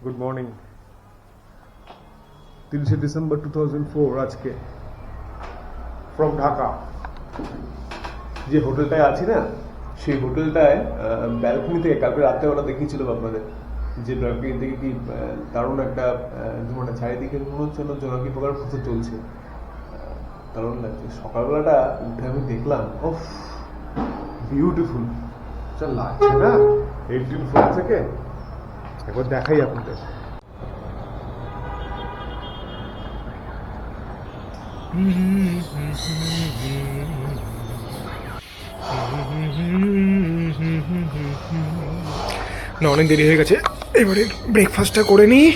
Good morning. 30 December 2004 আজকে from Dhaka. যে হোটেলটায় আছি না, সেই হোটেলটায় ব্যালকনি থেকে কালকে রাত্রেবেলা দেখিয়েছিলাম আপনাদের, যে ব্যালকনি থেকে কি দারুণ একটা মানে চারিদিকে মনে হচ্ছে না জোনাকি পোকার মতো চলছে, দারুণ লাগছে। সকালবেলাটা উঠে আমি দেখলাম, ওফ বিউটিফুল লাগছে না 18 ফ্লোর থেকে। একবার দেখাই আপনাদের। না, অনেক দেরি হয়ে গেছে, এবারে ব্রেকফাস্টটা করে নিই।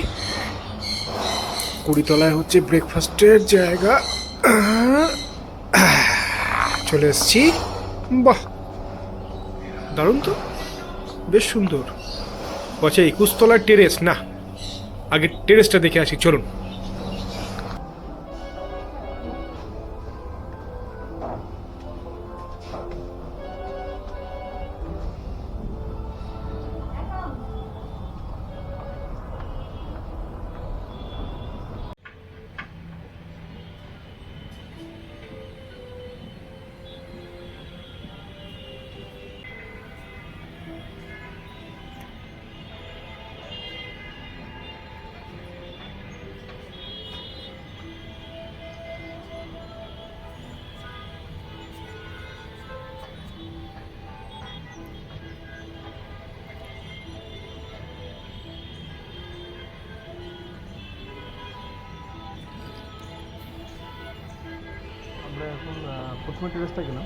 20 তলায় হচ্ছে ব্রেকফাস্টের জায়গা। চলে এসছি। বাহ, দারুণ তো, বেশ সুন্দর। আচ্ছা, 21 তলার টেরেস না, আগে টেরেসটা দেখে আসি, চলুন। আমরা এখন প্রথমে টেরেসটা গেলাম,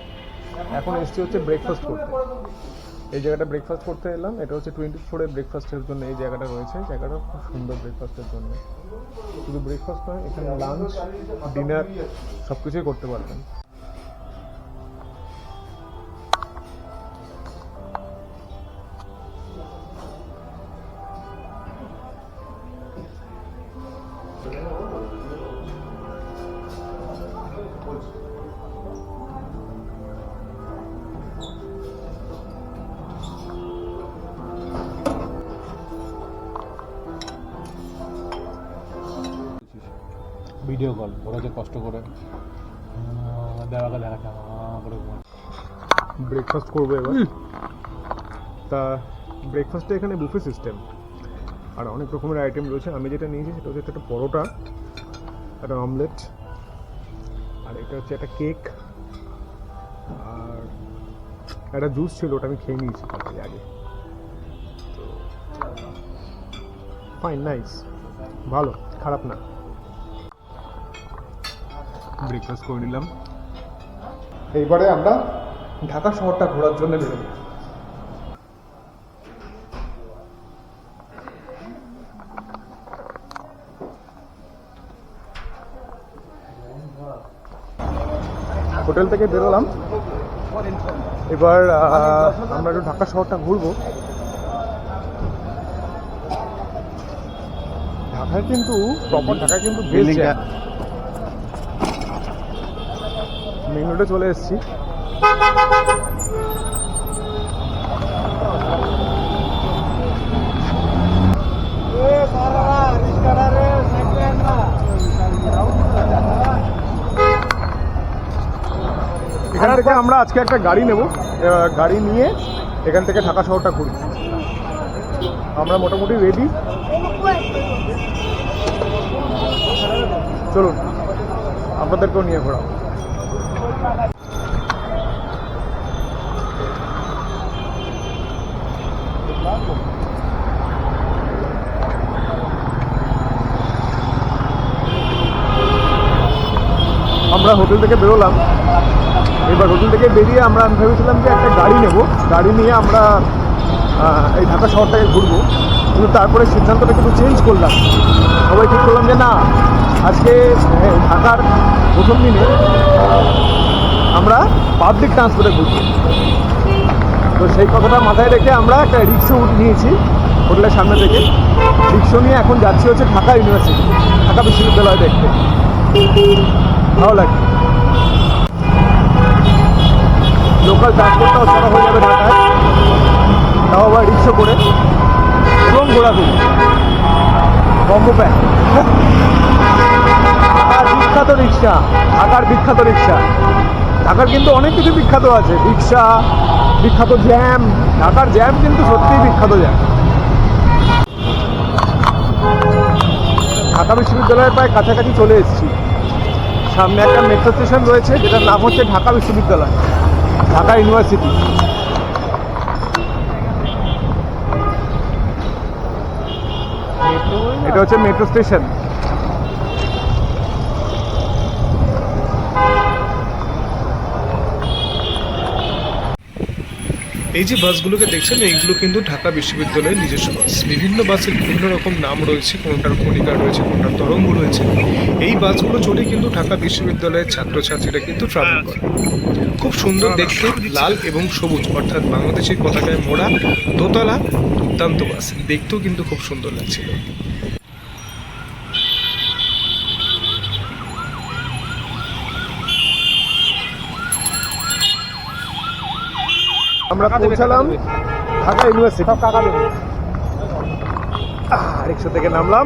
এখন এসছি হচ্ছে ব্রেকফাস্ট করতে। এই জায়গাটা ব্রেকফাস্ট করতে এলাম। এটা হচ্ছে 24 ব্রেকফাস্টের জন্য এই জায়গাটা রয়েছে। জায়গাটা খুব সুন্দর ব্রেকফাস্টের জন্য। শুধু ব্রেকফাস্ট নয়, এখানে লাঞ্চ, ডিনার সব কিছুই করতে পারবেন। ভিডিও কল ওরা যে কষ্ট করে দেওয়াকে দেখাচ্ছে করে। ব্রেকফাস্ট করবো এবার। তা ব্রেকফাস্টে এখানে বুফে সিস্টেম, আর অনেক রকমের আইটেম রয়েছে। আমি যেটা নিয়েছি সেটা হচ্ছে একটা পরোটা, একটা অমলেট, আর এটা হচ্ছে একটা কেক, আর একটা জুস ছিল, ওটা আমি খেয়ে নিয়েছি তার আগে। তো ফাইন, নাইস, ভালো, খারাপ না। ব্রেকফাস্ট করে নিলাম। এইবারে আমরা ঢাকা শহরটা ঘোরার জন্য বেরোবো। হোটেল থেকে বেরোলাম, এবার আমরা একটু ঢাকা শহরটা ঘুরবো। ঢাকায় কিন্তু প্রপার ঢাকায় কিন্তু মেইন রোডে চলে এসেছি। এখান থেকে আমরা আজকে একটা গাড়ি নেব, গাড়ি নিয়ে এখান থেকে ঢাকা শহরটা ঘুরব। আমরা মোটামুটি রেডি, চলুন আপনাদেরকেও নিয়ে ঘোরাও। আমরা হোটেল থেকে বেরোলাম। এবার হোটেল থেকে বেরিয়ে আমি ভেবেছিলাম যে একটা গাড়ি নেব, গাড়ি নিয়ে আমরা এই ঢাকা শহরটাকে ঘুরবো। কিন্তু তারপরে সিদ্ধান্তটা কিন্তু চেঞ্জ করলাম। সবাই ঠিক করলাম যে না, আজকে ঢাকার প্রথম দিনে আমরা পাবলিক ট্রান্সপোর্টে ঘুরবো। তো সেই কথাটা মাথায় রেখে আমরা একটা রিক্সা নিয়েছি হোটেলের সামনে থেকে। রিক্সা নিয়ে এখন যাচ্ছি হচ্ছে ঢাকা ইউনিভার্সিটি, ঢাকা বিশ্ববিদ্যালয় দেখতে। ভালো লাগে, লোকাল ট্রান্সপোর্টটাও ছাড়া হয়ে যাবে ঢাকায়, তাও আবার রিক্সা করে এবং ঘোরাঘুরি। Combo pack. ঢাকার বিখ্যাত রিক্সা, ঢাকার বিখ্যাত রিক্সা। ঢাকার কিন্তু অনেক কিছু বিখ্যাত আছে, রিক্সা, বিখ্যাত জ্যাম। ঢাকার জ্যাম কিন্তু সত্যিই বিখ্যাত জ্যাম। ঢাকা বিশ্ববিদ্যালয়ের প্রায় কাছাকাছি চলে এসেছি। সামনে একটা মেট্রো স্টেশন রয়েছে যেটার নাম হচ্ছে ঢাকা বিশ্ববিদ্যালয়, ঢাকা ইউনিভার্সিটি। এটা হচ্ছে মেট্রো স্টেশন। এই যে বাসগুলোকে দেখছেন এইগুলো কিন্তু ঢাকা বিশ্ববিদ্যালয়ের নিজস্ব বাস। বিভিন্ন বাসের বিভিন্ন রকম নাম রয়েছে, কোনটার কণিকা রয়েছে, কোনটার তরঙ্গ রয়েছে। এই বাসগুলো চড়ে কিন্তু ঢাকা বিশ্ববিদ্যালয়ের ছাত্রছাত্রীরা কিন্তু ট্রাভেল করে। খুব সুন্দর দেখতে, লাল এবং সবুজ অর্থাৎ বাংলাদেশের পতাকায় মোড়া দোতলা দুর্দান্ত বাস, দেখতেও কিন্তু খুব সুন্দর লাগছিল। আমরা পৌঁছালাম ঢাকা ইউনিভার্সিটি। রিক্সা থেকে নামলাম।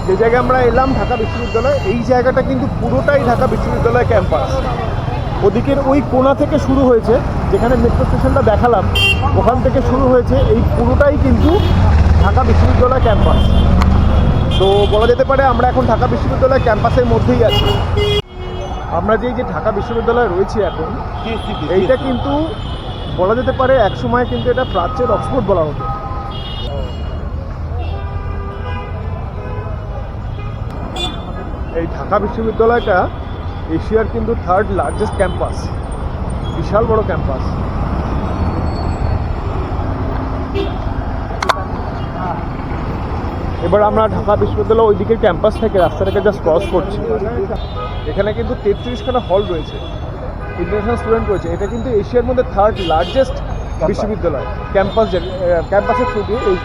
যে জায়গায় আমরা এলাম ঢাকা বিশ্ববিদ্যালয়, এই জায়গাটা কিন্তু পুরোটাই ঢাকা বিশ্ববিদ্যালয় ক্যাম্পাস। ওদিকের ওই কোণা থেকে শুরু হয়েছে, যেখানে মেট্রো স্টেশনটা দেখালাম, ওখান থেকে শুরু হয়েছে এই পুরোটাই কিন্তু ঢাকা বিশ্ববিদ্যালয় ক্যাম্পাস। তো বলা যেতে পারে আমরা এখন ঢাকা বিশ্ববিদ্যালয় ক্যাম্পাসের মধ্যেই আছি। আমরা যে ঢাকা বিশ্ববিদ্যালয়ে রয়েছি এখন, এইটা কিন্তু বলা যেতে পারে একসময় কিন্তু এটা প্রাচ্যের অক্সফোর্ড বলা হতো। এই ঢাকা বিশ্ববিদ্যালয়টা এশিয়ার কিন্তু 3rd লার্জেস্ট ক্যাম্পাস, বিশাল বড় ক্যাম্পাস। এবার আমরা ঢাকা বিশ্ববিদ্যালয় ওই দিকের ক্যাম্পাস থেকে রাস্তাটাকে জাস্ট ক্রস করছি। এখানে কিন্তু 33খানা হল রয়েছে, ইন্টারন্যাশনাল স্টুডেন্ট রয়েছে। এটা কিন্তু এশিয়ার মধ্যে 3rd লার্জেস্ট বিশ্ববিদ্যালয় ক্যাম্পাসের থ্রু দিয়ে এই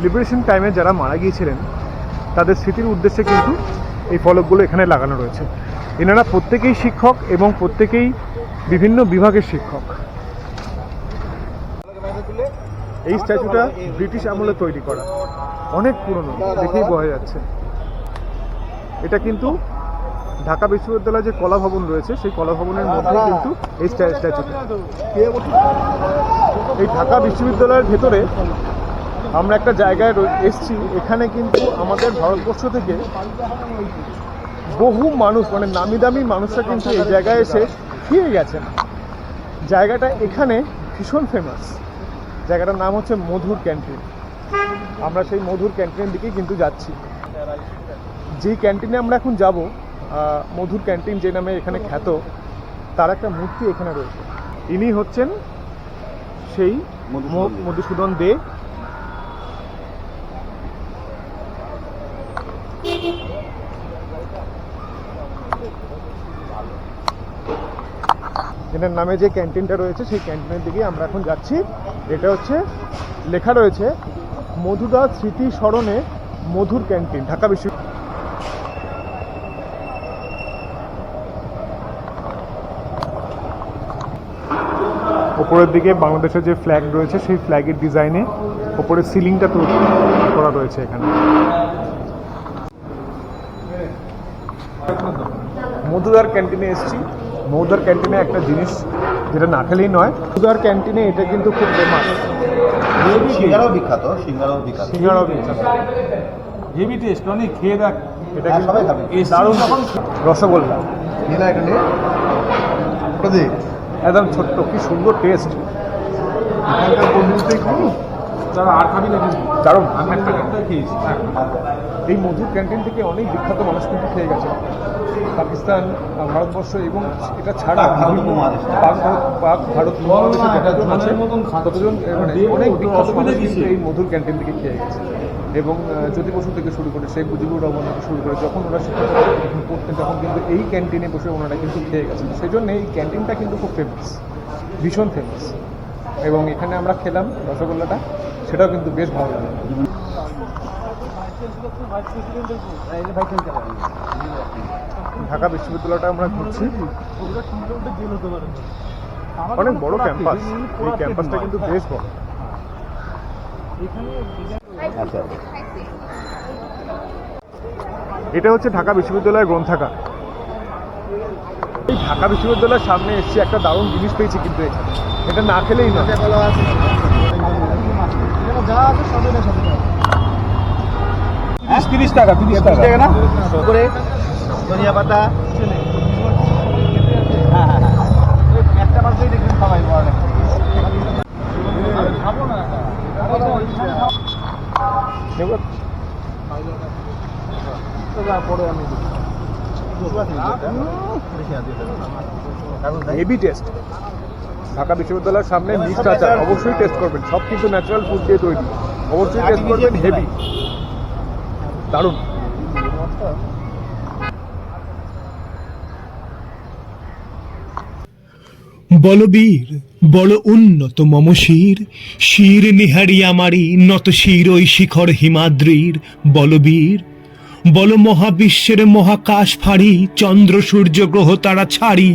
লিবারেশন টাইমে যারা মারা গিয়েছিলেন তাদের স্মৃতির উদ্দেশ্যে কিন্তু এই ফলকগুলো এখানে লাগানো রয়েছে। এনারা প্রত্যেকেই শিক্ষক এবং প্রত্যেকেই বিভিন্ন বিভাগের শিক্ষক। এই স্ট্যাচুটা ব্রিটিশ আমলে তৈরি করা, অনেক পুরনো, দেখেই বোঝা যাচ্ছে। এটা কিন্তু ঢাকা বিশ্ববিদ্যালয়ে যে কলা ভবন রয়েছে সেই কলা ভবনের মধ্যে কিন্তু এই স্ট্যাচুটা। এই ঢাকা বিশ্ববিদ্যালয়ের ভেতরে আমরা একটা জায়গায় এসেছি, এখানে কিন্তু আমাদের ভারতবর্ষ থেকে বহু মানুষ, মানে নামি দামি মানুষরা কিন্তু এই জায়গায় এসে খেয়ে গেছেন। জায়গাটা এখানে ভীষণ ফেমাস। জায়গাটার নাম হচ্ছে মধুর ক্যান্টিন। আমরা সেই মধুর ক্যান্টিনের দিকেই কিন্তু যাচ্ছি। যেই ক্যান্টিনে আমরা এখন যাব, মধুর ক্যান্টিন যে নামে এখানে খ্যাত, তার একটা মূর্তি এখানে রয়েছে। ইনি হচ্ছেন সেই মধুসূদন দে। এনার নামে যে ক্যান্টিনটা রয়েছে সেই ক্যান্টিনের দিকে আমরা এখন যাচ্ছি। এটা হচ্ছে লেখা রয়েছে মধুদা স্মৃতি স্মরণে মধুর ক্যান্টিন, ঢাকা বিশ্ববিদ্যালয়। ওপরের দিকে বাংলাদেশের যে ফ্ল্যাগ রয়েছে সেই ফ্ল্যাগের ডিজাইনে ওপরের সিলিংটা তৈরি করা রয়েছে এখানে। মধুদার ক্যান্টিনে এসেছি। মধুদার ক্যান্টিনে একটা জিনিস যেটা না খেলেই নয়, মধুদার ক্যান্টিনে এটা কিন্তু খুব ফেমাস। সিঙ্গারাও বিখ্যাত, সিঙ্গারাও বিখ্যাত। সিঙ্গারাও বিখ্যাত, হেভি টেস্ট, অনেক খেয়ে দেখ। এটা হ্যাঁ, কিন্তু সবাই খাবে। দারুণ। রসগোল্লা নিয়ে না এটা নিয়ে ওটা দিই। একদম ছোট্ট, কি সুন্দর টেস্ট। এখানকার পন্ডিতটাই খাবো। তারা আর খাবি না কিন্তু। দারুণ। আমি একটা খেয়েছি। এই মধুর ক্যান্টিন থেকে অনেক বিখ্যাত মানুষ কিন্তু খেয়ে গেছে। পাকিস্তান, ভারতবর্ষ এবং এটা ছাড়া পাক ভারত বিভিন্ন উপমহাদেশ। পাক ভারত মহাদেশে যতজন আছে মতন খাচ্ছে। ততজন মানে দিয়ে অনেক ওর বিখ্যাত অসুবিধা মানুষ কি কিন্তু ছিল? এই মধুর ক্যান্টিন থেকে খেয়ে গেছে। এবং জ্যোতি বসু থেকে শুরু করে শেখ মুজিবুর রহমান থেকে শুরু করে যখন ওরা শিক্ষকতা করতেন তখন কিন্তু এই ক্যান্টিনে বসে ওনারা কিন্তু খেয়ে গেছেন। সেই জন্য এই ক্যান্টিনটা কিন্তু খুব ফেমাস, ভীষণ ফেমাস। এবং এখানে আমরা খেলাম রসগোল্লাটা, সেটাও কিন্তু বেশ ভালো লাগে। ঢাকা বিশ্ববিদ্যালয়টা আমরা ঘুরছি, অনেক বড় ক্যাম্পাস। এই ক্যাম্পাসটা কিন্তু বেশ বড়। আচ্ছা, এটা হচ্ছে ঢাকা বিশ্ববিদ্যালয়ের গ্রন্থাগার। এই ঢাকা বিশ্ববিদ্যালয়ের সামনে এসেছি, একটা দারুণ জিনিস পেয়েছি কিন্তু এখানে, এটা না খেলেই না। যা আছে সবই না, সবই 30 টাকা না করে ধনিয়া পাতা। একটা মাত্রই দেখবেন সবাই খাবো না। Heavy taste. ঢাকা বিশ্ববিদ্যালয়ের সামনে মিক্সড আচার অবশ্যই টেস্ট করবেন, সব কিছু ন্যাচারাল ফুড দিয়ে তৈরি, অবশ্যই টেস্ট করবেন। হেভি দারুণ। বলবীর বল উন্নত মম শির, শির নিহারি আমারি নত শির ওই শিখর হিমাদ্রির। বলবীর বল মহাবিশ্বের মহাকাশ ফাড়ি, চন্দ্র সূর্য গ্রহ তারা ছাড়ি,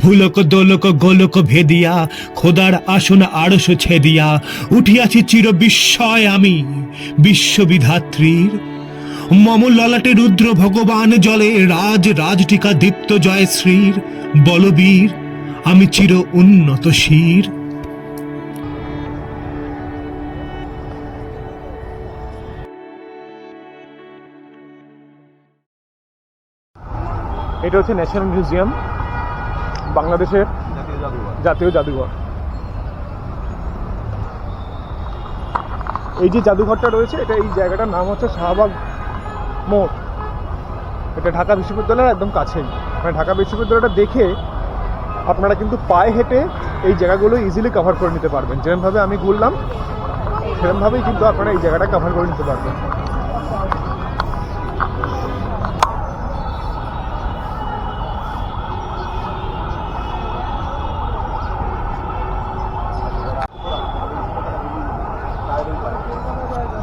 ভুলক দোলক গোলক ভেদিয়া, খোদার আসন আড়স ছেদিয়া, উঠিয়াছি চির বিস্ময় আমি বিশ্ববিধাত্রীর। মম ললাটে রুদ্র ভগবান জলে, রাজ রাজটিকা দীপ্ত জয়শ্রীর। বলবীর আমি চির উন্নত শির। এটা হচ্ছে ন্যাশনাল মিউজিয়াম, বাংলাদেশের জাতীয় জাদুঘর। এই যে জাদুঘরটা রয়েছে, এটা এই জায়গাটার নাম হচ্ছে শাহবাগ মোড়। এটা ঢাকা বিশ্ববিদ্যালয়ের একদম কাছেই। মানে ঢাকা বিশ্ববিদ্যালয়টা দেখে আপনারা কিন্তু পায়ে হেঁটে এই জায়গাগুলো ইজিলি কভার করে নিতে পারবেন। যেরকমভাবে আমি ঘুরলাম সেরকমভাবেই কিন্তু আপনারা এই জায়গাটা কভার করে নিতে পারবেন।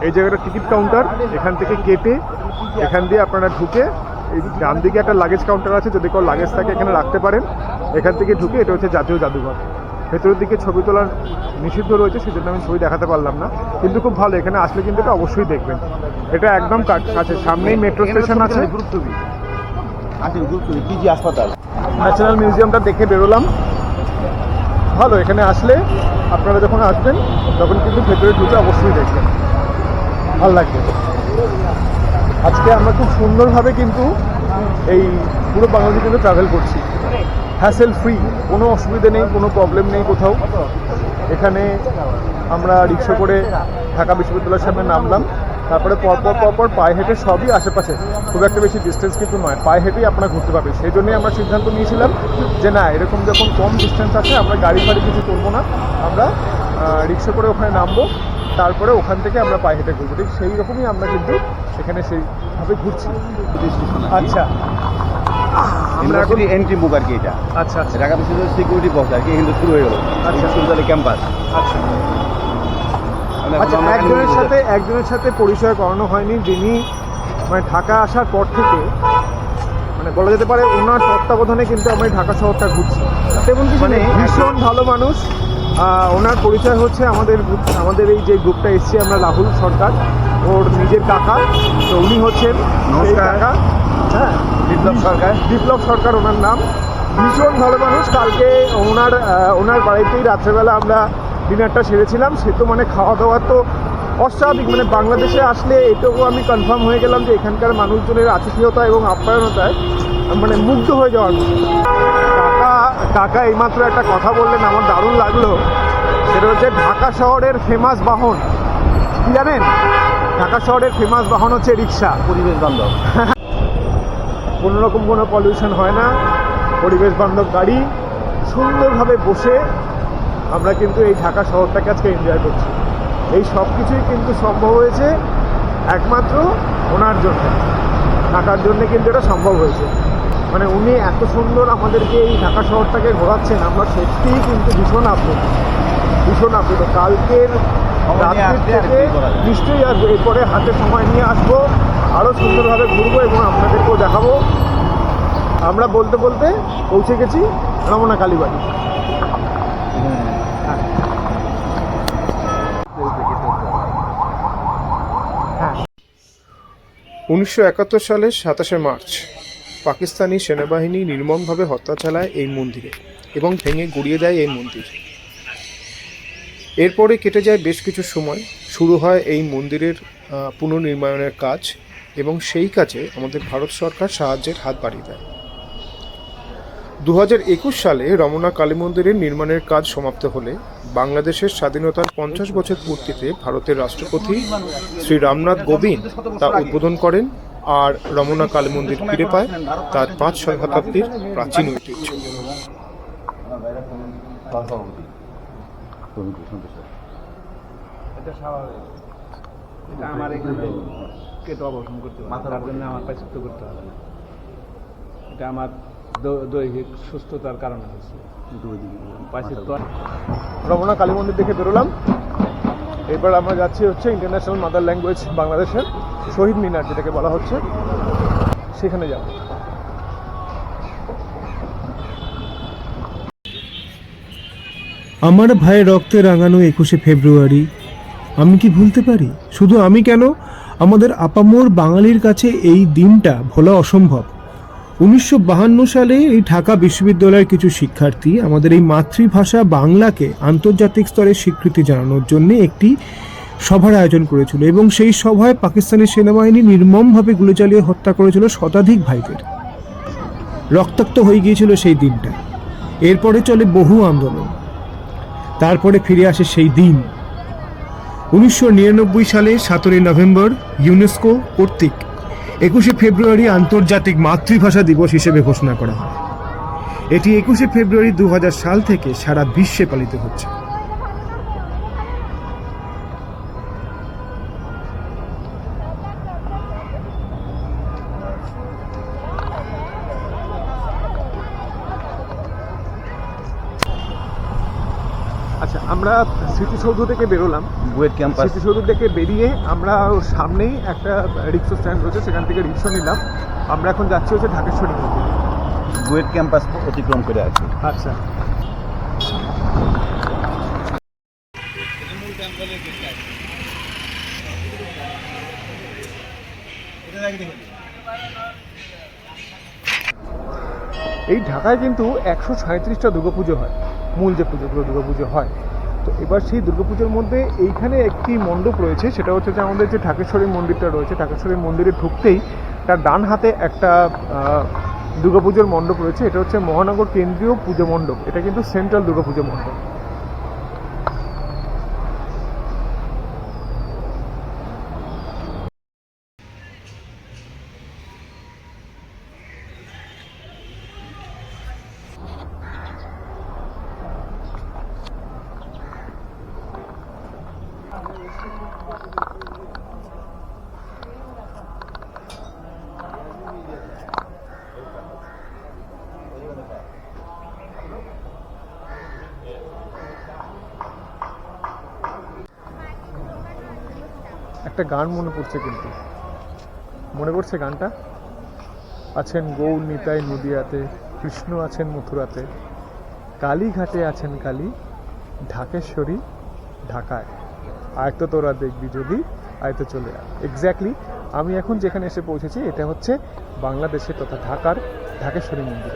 এই জায়গাটা টিকিট কাউন্টার, এখান থেকে কেটে এখান দিয়ে আপনারা ঢুকে এই ডান দিকে একটা লাগেজ কাউন্টার আছে, যদি কোনো লাগেজ থাকে এখানে রাখতে পারেন। এখান থেকে ঢুকে এটা হচ্ছে জাতীয় জাদুঘর। ভেতরের দিকে ছবি তোলার নিষিদ্ধ রয়েছে, সেজন্য আমি ছবি দেখাতে পারলাম না, কিন্তু খুব ভালো। এখানে আসলে কিন্তু এটা অবশ্যই দেখবেন। এটা একদম কাছে, সামনেই মেট্রো স্টেশন আছে। পিজি হাসপাতাল। ন্যাশনাল মিউজিয়ামটা দেখে বেরোলাম, ভালো। এখানে আসলে আপনারা যখন আসবেন তখন কিন্তু ভেতরে ঢুকে অবশ্যই দেখবেন, ভালো লাগবে। আজকে আমরা খুব সুন্দরভাবে কিন্তু এই পুরো বাংলাদেশে কিন্তু ট্রাভেল করছি, হ্যাসেল ফ্রি, কোনো অসুবিধা নেই, কোনো প্রবলেম নেই কোথাও। এখানে আমরা রিক্সা করে ঢাকা বিশ্ববিদ্যালয়ের সামনে নামলাম, তারপরে পরপর পায়ে হেঁটে, সবই আশেপাশে, খুব একটা বেশি ডিস্টেন্স কিন্তু নয়, পায়ে হেঁটেই আপনারা ঘুরতে পারবেন। সেই জন্যই আমরা সিদ্ধান্ত নিয়েছিলাম যে না, এরকম যখন কম ডিস্টেন্স আছে আমরা গাড়ি ফাড়ি কিছু করবো না, আমরা রিক্সা করে ওখানে নামবো, তারপরে ওখান থেকে আমরা পায়ে হেঁটে ঘুরবো। ঠিক সেই রকমই আমরা কিন্তু সেখানে সেইভাবে ঘুরছি। আচ্ছা, আমরা এখন এন্ট্রি বুক আর কি এটা। আচ্ছা আচ্ছা ঢাকা বিশ্ববিদ্যালয়ের সিকিউরিটি বক্স আর কি, কিন্তু শুরু হয়ে গেল। আচ্ছা, বিশ্ববিদ্যালয় ক্যাম্পাস। আচ্ছা আচ্ছা, একজনের সাথে পরিচয় করানো হয়নি, যিনি মানে ঢাকা আসার পর থেকে মানে বলা যেতে পারে ওনার তত্ত্বাবধানে কিন্তু আমরা এই ঢাকা শহরটা ঘুরছি। তেমন কিছু নেই, ভীষণ ভালো মানুষ। ওনার পরিচয় হচ্ছে আমাদের এই যে গ্রুপটা এসছি আমরা, রাহুল সরকার, ওর নিজের কাকা। তো উনি হচ্ছেন এই কাকা, হ্যাঁ, বিপ্লব সরকার ওনার নাম। ভীষণ ভালো মানুষ। কালকে ওনার বাড়িতেই রাত্রেবেলা আমরা ডিনারটা সেরেছিলাম। সে তো মানে খাওয়া দাওয়া তো অস্বাভাবিক। মানে বাংলাদেশে আসলে এটুকু আমি কনফার্ম হয়ে গেলাম যে এখানকার মানুষজনের আতিথেয়তা এবং আপ্যায়নতায় মানে মুগ্ধ হয়ে যাওয়ার মতো। কাকা এইমাত্র একটা কথা বললেন, আমার দারুণ লাগলো। সেটা হচ্ছে ঢাকা শহরের ফেমাস বাহন কি জানেন? ঢাকা শহরের ফেমাস বাহন হচ্ছে রিক্সা। পরিবেশ বান্ধব, কোনো রকম কোনো পলিউশন হয় না, পরিবেশ বান্ধব গাড়ি, সুন্দরভাবে বসে আমরা কিন্তু এই ঢাকা শহরটাকে আজকে এনজয় করছি। এই সব কিছুই কিন্তু সম্ভব হয়েছে একমাত্র ওনার জন্য, ঢাকার জন্যে কিন্তু এটা সম্ভব হয়েছে। মানে উনি এত সুন্দর আমাদেরকে এই ঢাকা শহরটাকে ঘোরাচ্ছেন, আমরা সত্যিই কিন্তু ভীষণ আপ্লুত। কালকের রাত্রির থেকে নিশ্চয়ই আসবো, এরপরে হাতে সময় নিয়ে আসবো, আরও সুন্দরভাবে ঘুরবো এবং আপনাদেরকেও দেখাবো। আমরা বলতে বলতে পৌঁছে গেছি রমনা কালীবাড়ি। 1971 সালের 27শে মার্চ পাকিস্তানি সেনাবাহিনী নির্মমভাবে হত্যা চালায় এই মন্দিরে এবং ভেঙে গুড়িয়ে দেয় এই মন্দির। এরপরে কেটে যায় বেশ কিছু সময়, শুরু হয় এই মন্দিরের পুনর্নির্মাণের কাজ এবং সেই কাজে আমাদের ভারত সরকার সাহায্যের হাত বাড়িয়ে দেয়। 2021 সালে রমনা কালী মন্দিরের নির্মাণের কাজ সমাপ্ত হলে বাংলাদেশের স্বাধীনতার 50 বছর পূর্তিতে ভারতের রাষ্ট্রপতি শ্রী রামনাথ কোবিন্দ তা উদ্বোধন করেন আর রমনা কালী মন্দির ফিরে পায় তার 5 শতাব্দীর প্রাচীন ঐতিহ্য। এটা স্বাভাবিক, এটা আমার এখানে কেটে অবসান করতে হবে, তার জন্য আমার প্রায়শ্চিত্ত করতে হবে না। এটা আমার দৈহিক সুস্থতার কারণে হচ্ছে প্রায়শ্চিত্ত। রমনা কালী মন্দির দেখে বেরোলাম, এবার আমরা যাচ্ছি হচ্ছে ইন্টারন্যাশনাল মাদার ল্যাঙ্গুয়েজ বাংলাদেশের শহীদ মিনার যেটাকে বলা হচ্ছে, সেখানে যাব। আমার ভাইয়ের রক্তে রাঙানো 21শে ফেব্রুয়ারি আমি কি ভুলতে পারি? শুধু আমি কেন, আমাদের আপামোর বাঙালির কাছে এই দিনটা ভোলা অসম্ভব। 1952 সালে এই ঢাকা বিশ্ববিদ্যালয়ের কিছু শিক্ষার্থী আমাদের এই মাতৃভাষা বাংলাকে আন্তর্জাতিক স্তরে স্বীকৃতি জানানোর জন্য একটি সভার আয়োজন করেছিল এবং সেই সভায় পাকিস্তানি সেনাবাহিনী নির্মমভাবে গুলি চালিয়ে হত্যা করেছিল শতাধিক ভাইদের। রক্তাক্ত হয়ে গিয়েছিল সেই দিনটা। এরপরে চলে বহু আন্দোলন, তারপরে ফিরে আসে সেই দিন। 1999 সালে 17 নভেম্বর ইউনেস্কো কর্তৃক 21শে ফেব্রুয়ারি আন্তর্জাতিক মাতৃভাষা দিবস হিসেবে ঘোষণা করা হয়। এটি 21শে ফেব্রুয়ারি 2000 সাল থেকে সারা বিশ্বে পালিত হচ্ছে। আচ্ছা, আমরা স্মৃতিসৌধ থেকে বেরোলাম। বুয়েট ক্যাম্পাস স্মৃতিসৌধ থেকে বেরিয়ে আমরা ওর সামনেই একটা রিক্সা স্ট্যান্ড রয়েছে, সেখান থেকে রিক্সা নিলাম। আমরা এখন যাচ্ছি হচ্ছে ঢাকেশ্বরী মন্দির। বুয়েট ক্যাম্পাস অতিক্রম করে আছে। আচ্ছা, এই ঢাকায় কিন্তু 137টা দুর্গাপুজো হয়, মূল যে পুজোগুলো দুর্গাপুজো হয়। তো এবার সেই দুর্গাপুজোর মধ্যে এইখানে একটি মণ্ডপ রয়েছে, সেটা হচ্ছে যে আমাদের যে ঢাকেশ্বরী মন্দিরটা রয়েছে, ঢাকেশ্বরী মন্দিরে ঢুকতেই তার ডান হাতে একটা দুর্গাপুজোর মণ্ডপ রয়েছে। এটা হচ্ছে মহানগর কেন্দ্রীয় পুজো মণ্ডপ, এটা কিন্তু সেন্ট্রাল দুর্গাপুজো মণ্ডপ। একটা গান মনে পড়ছে, কিন্তু মনে পড়ছে গানটা, আছেন গৌর নিতাই নদিয়াতে, কৃষ্ণ আছেন মথুরাতে, কালীঘাটে আছেন কালী, ঢাকেশ্বরী ঢাকায়, আয়তো তোরা দেখবি যদি, আয়তো চলে আয়। এক্স্যাক্টলি আমি এখন যেখানে এসে পৌঁছেছি এটা হচ্ছে বাংলাদেশের তথা ঢাকার ঢাকেশ্বরী মন্দির।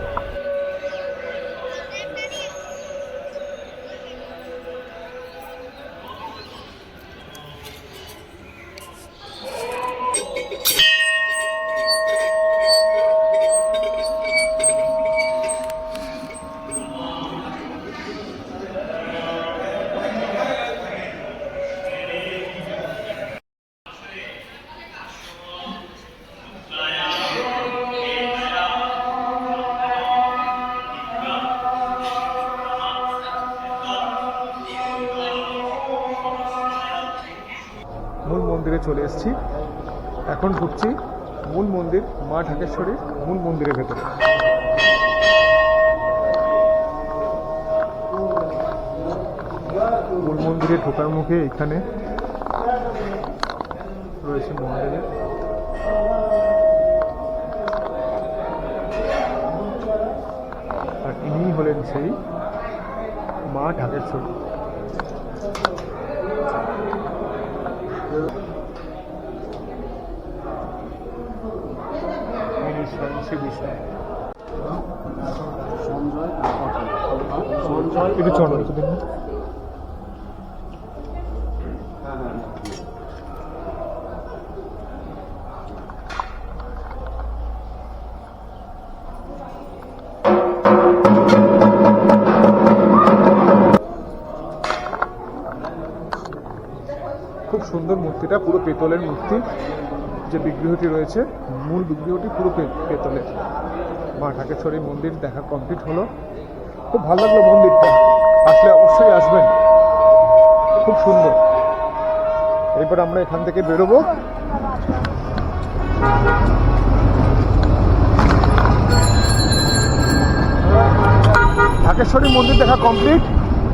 মূল মন্দিরে চলে এসেছি, এখন ঢুকছি মূল মন্দির মা ঢাকেশ্বরীর মূল মন্দিরের ভেতরে। মূল মন্দিরে ঢোকার মুখে এখানে রয়েছে মন্দিরে। আর ইনি হলেন সেই মা ঢাকেশ্বরী। একটু চলো একটু দেখুন। খুব সুন্দর মূর্তিটা, পুরো পেতলের মূর্তি। যে বিগ্রহটি রয়েছে, মূল বিগ্রহটি পুরো পেতলের। মা ঢাকেশ্বরী মন্দির দেখা কমপ্লিট হলো। খুব ভালো লাগলো মন্দিরটা, আসলে অবশ্যই আসবেন, খুব সুন্দর। এরপর আমরা এখান থেকে বেরোবো। ঢাকেশ্বরী মন্দির দেখা কমপ্লিট।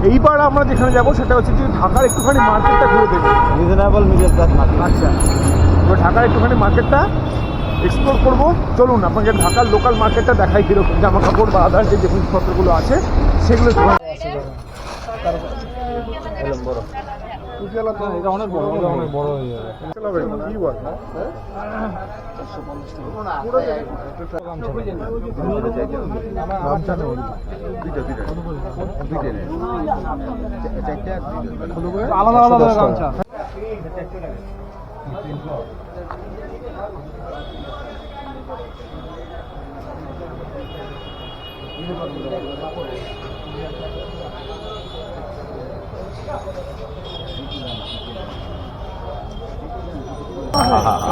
এইবার আমরা যেখানে যাবো সেটা হচ্ছে যে ঢাকার একটুখানি মার্কেটটা ঘুরে দেখবো। Reasonable middle class market. আচ্ছা, এবার ঢাকার একটুখানি মার্কেটটা এক্সপ্লোর করবো। চলুন আপনাকে ঢাকার লোকাল মার্কেটটা দেখাই, কীরকম জামা কাপড় বা আদার যে জিনিসপত্রগুলো আছে সেগুলো। এটা অনেক বড়, অনেক বড় হয়ে যাবে। কি বল আলাদা আলাদা গামছা।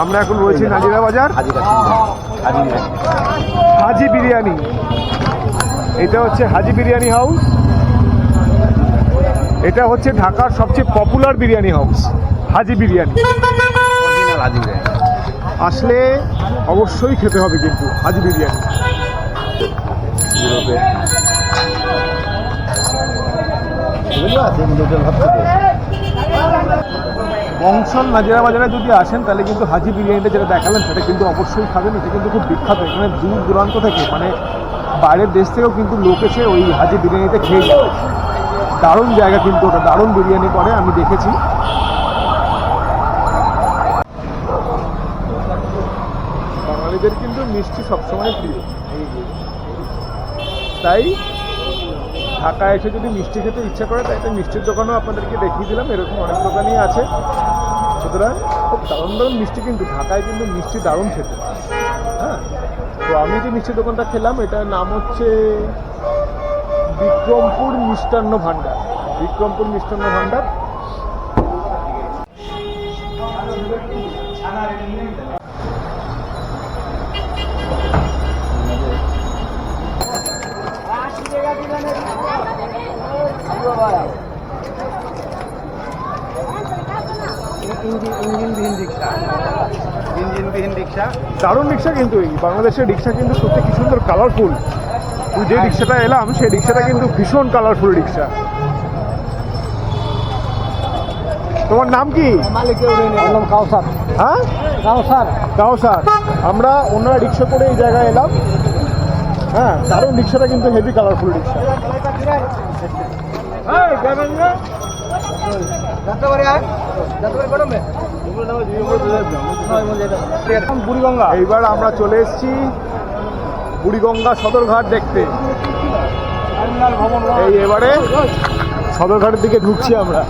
আমরা এখন রয়েছি নাজিরা বাজার, হাজি বিরিয়ানি। এটা হচ্ছে হাজি বিরিয়ানি হাউস। এটা হচ্ছে ঢাকার সবচেয়ে পপুলার বিরিয়ানি হাউস, হাজি বিরিয়ানি। আসলে অবশ্যই খেতে হবে কিন্তু হাজি বিরিয়ানি। বংশল নাজিরা বাজারে যদি আসেন তাহলে কিন্তু হাজি বিরিয়ানিটা যেটা দেখালেন সেটা কিন্তু অবশ্যই খাবেন। এটা কিন্তু খুব বিখ্যাত, এখানে দূর দূরান্ত থেকে, মানে বাইরের দেশ থেকেও কিন্তু লোক এসে ওই হাজি বিরিয়ানিতে খেয়ে যায়। দারুণ জায়গা কিন্তু ওটা, দারুণ বিরিয়ানি করে, আমি দেখেছি। বাঙালিদের কিন্তু মিষ্টি সবসময় প্রিয়, তাই ঢাকায় এসে যদি মিষ্টি খেতে ইচ্ছা করে তাই একটা মিষ্টির দোকানও আপনাদেরকে দেখিয়ে দিলাম। এরকম অনেক দোকানই আছে, সুতরাং খুব দারুণ দারুণ মিষ্টি। কিন্তু ঢাকায় কিন্তু মিষ্টি দারুণ খেতে। হ্যাঁ, তো আমি যে মিষ্টির দোকানটা খেলাম এটার নাম হচ্ছে বিক্রমপুর মিষ্টান্ন ভাণ্ডার। বিক্রমপুর মিষ্টান্ন ভাণ্ডার। ইঞ্জিনবিহীন রিক্সা, দারুণ রিক্সা কিন্তু। এই বাংলাদেশের রিক্সা কিন্তু সত্যি কি সুন্দর কালারফুল। তুই যে রিক্সাটা এলাম সেই রিক্সাটা কিন্তু ভীষণ কালারফুল রিক্সা। তোমার নাম কি? কাউসার। হ্যাঁ, কাউসার। কাউসার। আমরা ওনারা রিক্সা করে এই জায়গায় এলাম। হ্যাঁ, দারুণ রিক্সাটা কিন্তু হেভি কালারফুল রিক্সা। বুড়িগঙ্গা। এইবার আমরা চলে এসেছি বুড়িগঙ্গা সদরঘাট দেখতে। এই এবারে সদরঘাটের দিকে ঢুকছি আমরা।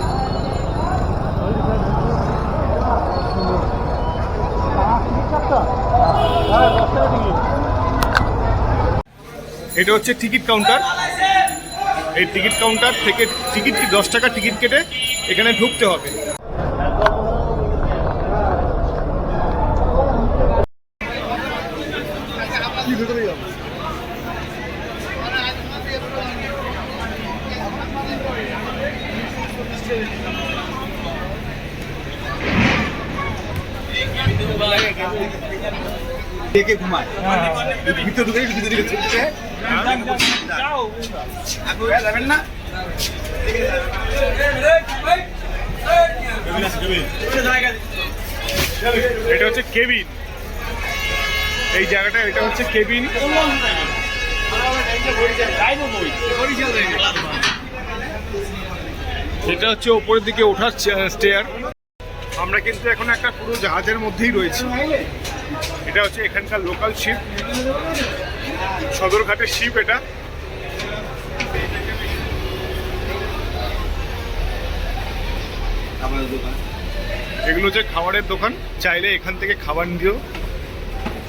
এটা হচ্ছে টিকিট কাউন্টার। এই টিকিট কাউন্টার থেকে টিকিট 10 টাকা টিকিট কেটে এখানে ঢুকতে হবে। দেখে ঘুমায় ভিতর ঢুকে ভিতরে যাবেন না। এটা হচ্ছে কেবিন, এই জায়গাটা এটা হচ্ছে কেবিন। এটা হচ্ছে ওপরের দিকে ওঠার স্টেয়ার। আমরা কিন্তু এখন একটা পুরো জাহাজের মধ্যেই রয়েছি। এটা হচ্ছে এখানকার লোকাল শিপ, সদরঘাটের শিপ এটা। এগুলো হচ্ছে খাবারের দোকান, চাইলে এখান থেকে খাবার নিয়েও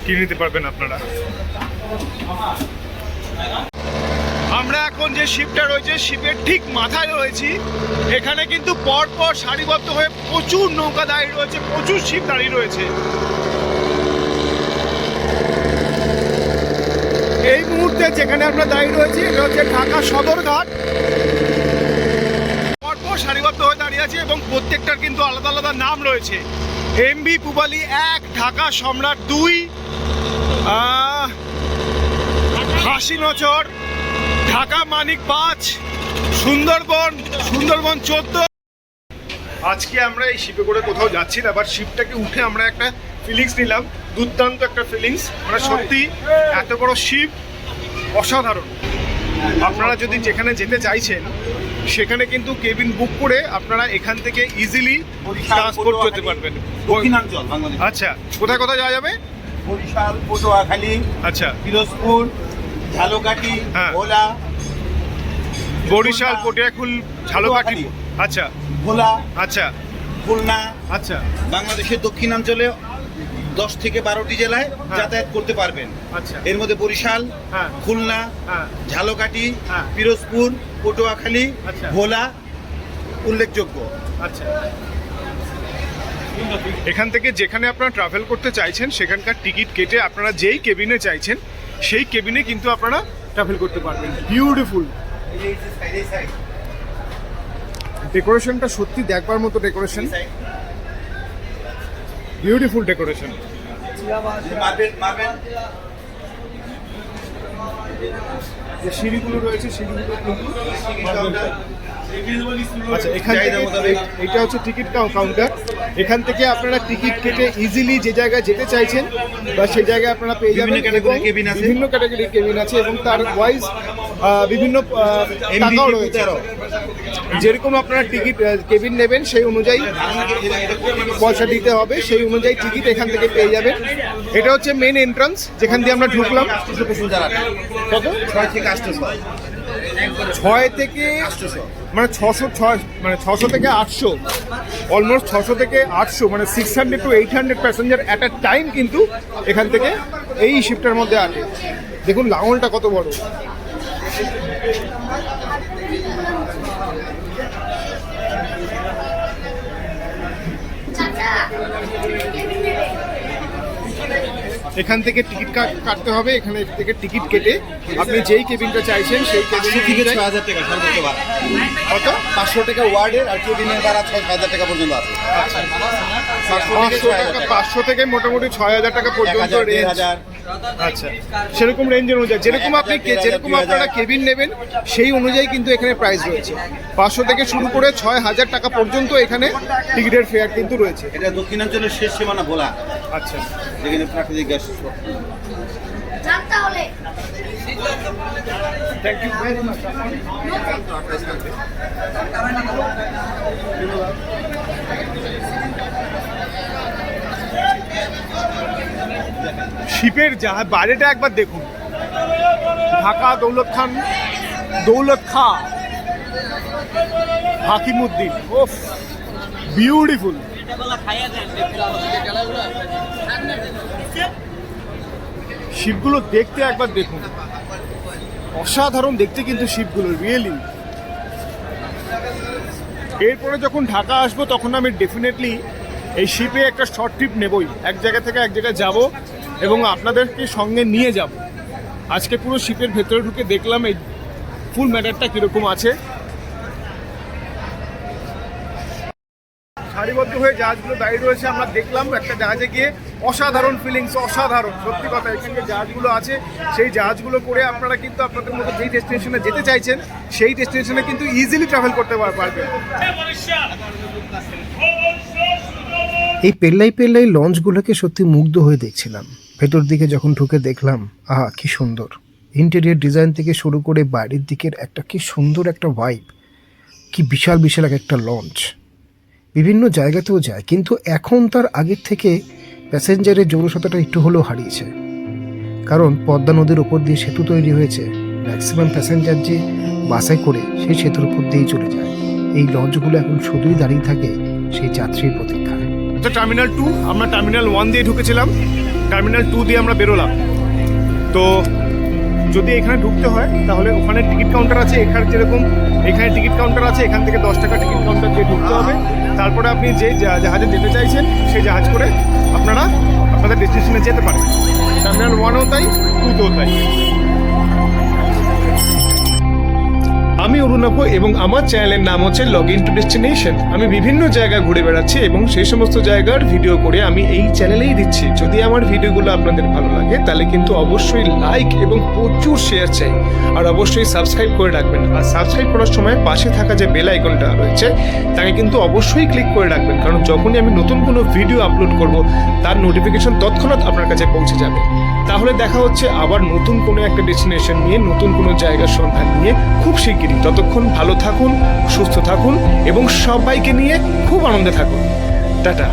কিনে নিতে পারবেন আপনারা। আমরা এখন যে শিপটা রয়েছে শিপের ঠিক মাথায় রয়েছি। এখানে কিন্তু পরপর সারিবদ্ধ হয়ে প্রচুর নৌকা দাঁড়িয়ে রয়েছে, প্রচুর শিপ দাঁড়িয়ে রয়েছে। এই মুহূর্তে যেখানে আমরা দাঁড়িয়ে রয়েছি এটা হচ্ছে ঢাকা সদরঘাট। পরপর সারিবদ্ধ হয়ে দাঁড়িয়ে আছে এবং প্রত্যেকটার কিন্তু আলাদা আলাদা নাম রয়েছে। এমভি পূবালী 1, ঢাকা সম্রাট 2, হাসিনচর, ঢাকা মানিক 5, সুন্দরবন 14। আজকে আমরা এই শিপে করে কোথাও যাচ্ছি না, আবার শিপটাকে উঠে আমরা একটা ফিলিংস নিলাম, দুর্দান্ত একটা ফিলিংস। মানে সত্যি এত বড় শিপ অসাধারণ। আপনারা যদি যেখানে যেতে চাইছেন সেখানে কিন্তু কেবিন বুক করে আপনারা এখান থেকে ইজিলি ট্রান্সপোর্ট করতে পারবেন। দক্ষিণাঞ্চল বাংলাদেশ। আচ্ছা, কোথায় কোথায় যাওয়া যাবে? বরিশাল, পটুয়াখালী, আচ্ছা, পিরোজপুর, ঝালকাঠি, হ্যাঁ। ভোলা, বরিশাল, পটিয়াখালী, ঝালকাঠি, আচ্ছা ভোলা, আচ্ছা খুলনা। আচ্ছা বাংলাদেশের দক্ষিণাঞ্চলে 10 থেকে 12টি জেলায় যাতায়াত করতে পারবেন। আচ্ছা, এর মধ্যে বরিশাল, হ্যাঁ, খুলনা, হ্যাঁ, ঝালকাঠি, হ্যাঁ। পিরোজপুর, পটুয়াখালী, আচ্ছা। ভোলা উল্লেখযোগ্য। আচ্ছা। এখান থেকে যেখানে আপনারা ট্রাভেল করতে চাইছেন সেখানকার টিকিট কেটে আপনারা যেই কেবিনে চাইছেন সেই কেবিনে কিন্তু আপনারা ট্রাভেল করতে পারবেন। বিউটিফুল ডেকোরেশনটা, সত্যি দেখবার মতো ডেকোরেশন, বিউটিফুল ডেকোরেশন। যে সিঁড়িগুলো রয়েছে সিঁড়িগুলো আচ্ছা, এখান থেকে এটা হচ্ছে টিকিট কাউন্টার। এখান থেকে আপনারা টিকিট কেটে ইজিলি যে জায়গায় যেতে চাইছেন বা সেই জায়গায় আপনারা পেয়ে যাবেন। বিভিন্ন ক্যাটাগরির কেবিন আছে এবং তার ওয়াইজ বিভিন্ন টাকাও রয়েছে। যেরকম আপনারা টিকিট কেবিন নেবেন সেই অনুযায়ী পয়সা দিতে হবে, সেই অনুযায়ী টিকিট এখান থেকে পেয়ে যাবেন। এটা হচ্ছে মেন এন্ট্রান্স যেখান দিয়ে আমরা ঢুকলাম। কত? 6 থেকে 800। 6 থেকে মানে 600 থেকে 800, অলমোস্ট 600 থেকে 800, মানে 600 to 800 passenger at a time কিন্তু এখান থেকে এই শিপটার মধ্যে আছে। দেখুন লাঙলটা কত বড়। এখান থেকে টিকিট কাটতে হবে। এখানে থেকে টিকিট কেটে আপনি যেই কেবিনটা চাইছেন সেই কেবিন থেকে 6000 টাকা সর্বোচ্চ ভাড়া। কত? 500 টাকা ওয়ার্ডের আর কেবিনের ভাড়া 6000 টাকা পর্যন্ত আছে। 500 থেকে মোটামুটি 6000 টাকা পর্যন্ত রেঞ্জ। 1000। আচ্ছা, সেরকম রেঞ্জের অনুযায়ী যেরকম আপনি যেরকম আপনারা কেবিন নেবেন সেই অনুযায়ী কিন্তু এখানে প্রাইস রয়েছে। 500 থেকে শুরু করে 6000 টাকা পর্যন্ত এখানে টিকিটের ফেয়ার কিন্তু রয়েছে। এটা দক্ষিণাঞ্চলের শেষ সীমানা ভোলা, আচ্ছা, যেখানে প্রাকৃতিক gas. Thank you very much. শিপের বাইরেটা একবার দেখুন। ঢাকা দৌলত খা হাকিমউদ্দিন, ওফ বিউটিফুল। শিপগুলো দেখতে একবার দেখুন, অসাধারণ দেখতে কিন্তু শিপগুলো, রিয়েলি। এরপরে যখন ঢাকা আসবো তখন আমি ডেফিনেটলি এই শিপে একটা শর্ট ট্রিপ নেবই। এক জায়গা থেকে এক জায়গায় যাব এবং আপনাদেরকে সঙ্গে নিয়ে যাব। আজকে পুরো শিপের ভেতরে ঢুকে দেখলাম এই ফুল ম্যাটারটা কীরকম আছে। সারিবদ্ধ হয়ে জাহাজগুলো দাঁড়িয়ে রয়েছে, আমরা দেখলাম একটা জাহাজে গিয়ে অসাধারণ ফিলিংস, অসাধারণ সত্যি কথা। এখানে জাহাজগুলো আছে, সেই জাহাজগুলো করে আপনারা কিন্তু আপনাদের মতো যেই ডেস্টিনেশনে যেতে চাইছেন সেই ডেস্টিনেশনে কিন্তু ইজিলি ট্রাভেল করতে পারবেন। এই পেল্লাই পেল্লাই লঞ্চগুলোকে সত্যি মুগ্ধ হয়ে দেখছিলাম। ভেতর দিকে যখন ঢুকে দেখলাম, আহা কি সুন্দর ইন্টেরিয়র ডিজাইন থেকে শুরু করে বাইরের দিকের একটা কি সুন্দর একটা ভাইব, কি বিশাল বিশাল একটা লঞ্চ। বিভিন্ন জায়গাতেও যায়, কিন্তু এখন তার আগের থেকে প্যাসেঞ্জারের জৌরসতাটা একটু হলেও হারিয়েছে। কারণ পদ্মা নদীর ওপর দিয়ে সেতু তৈরি হয়েছে, ম্যাক্সিমাম প্যাসেঞ্জার যে বাসে করে সেই সেতুর উপর দিয়েই চলে যায়। এই লঞ্চগুলো এখন শুধুই দাঁড়িয়ে থাকে সেই যাত্রীর প্রতীক্ষায়। টার্মিনাল 2, আমরা টার্মিনাল 1 দিয়ে ঢুকেছিলাম, টার্মিনাল 2 দিয়ে আমরা বেরোলাম। তো যদি এখানে ঢুকতে হয় তাহলে ওখানে টিকিট কাউন্টার আছে, এখানে যেরকম এখানে টিকিট কাউন্টার আছে, এখান থেকে 10 টাকা টিকিট কাউন্টার দিয়ে ঢুকতে হবে। তারপরে আপনি যে জাহাজে যেতে চাইছেন সেই জাহাজ করে আপনারা আপনাদের ডেস্টিনেশনে যেতে পারেন। টার্মিনাল 1ও তাই, 2তেও তাই। আমি অরুণাভ এবং আমার চ্যানেলের নাম হচ্ছে লগ ইন টু ডেস্টিনেশন। আমি বিভিন্ন জায়গা ঘুরে বেড়াচ্ছি এবং সেই সমস্ত জায়গার ভিডিও করে আমি এই চ্যানেলেই দিচ্ছি। যদি আমার ভিডিওগুলো আপনাদের ভালো লাগে তাহলে কিন্তু অবশ্যই লাইক এবং প্রচুর শেয়ার চাই, আর অবশ্যই সাবস্ক্রাইব করে রাখবেন। আর সাবস্ক্রাইব করার সময় পাশে থাকা যে বেল আইকনটা রয়েছে তাকে কিন্তু অবশ্যই ক্লিক করে রাখবেন, কারণ যখনই আমি নতুন কোনো ভিডিও আপলোড করব তার নোটিফিকেশন তৎক্ষণাৎ আপনার কাছে পৌঁছে যাবে। তাহলে দেখা হচ্ছে আবার নতুন কোনো একটা ডেস্টিনেশন নিয়ে, নতুন কোনো জায়গার সন্ধান নিয়ে খুব শিগগিরই। ততক্ষণ ভালো থাকুন, সুস্থ থাকুন এবং সবাইকে নিয়ে খুব আনন্দে থাকুন। টাটা।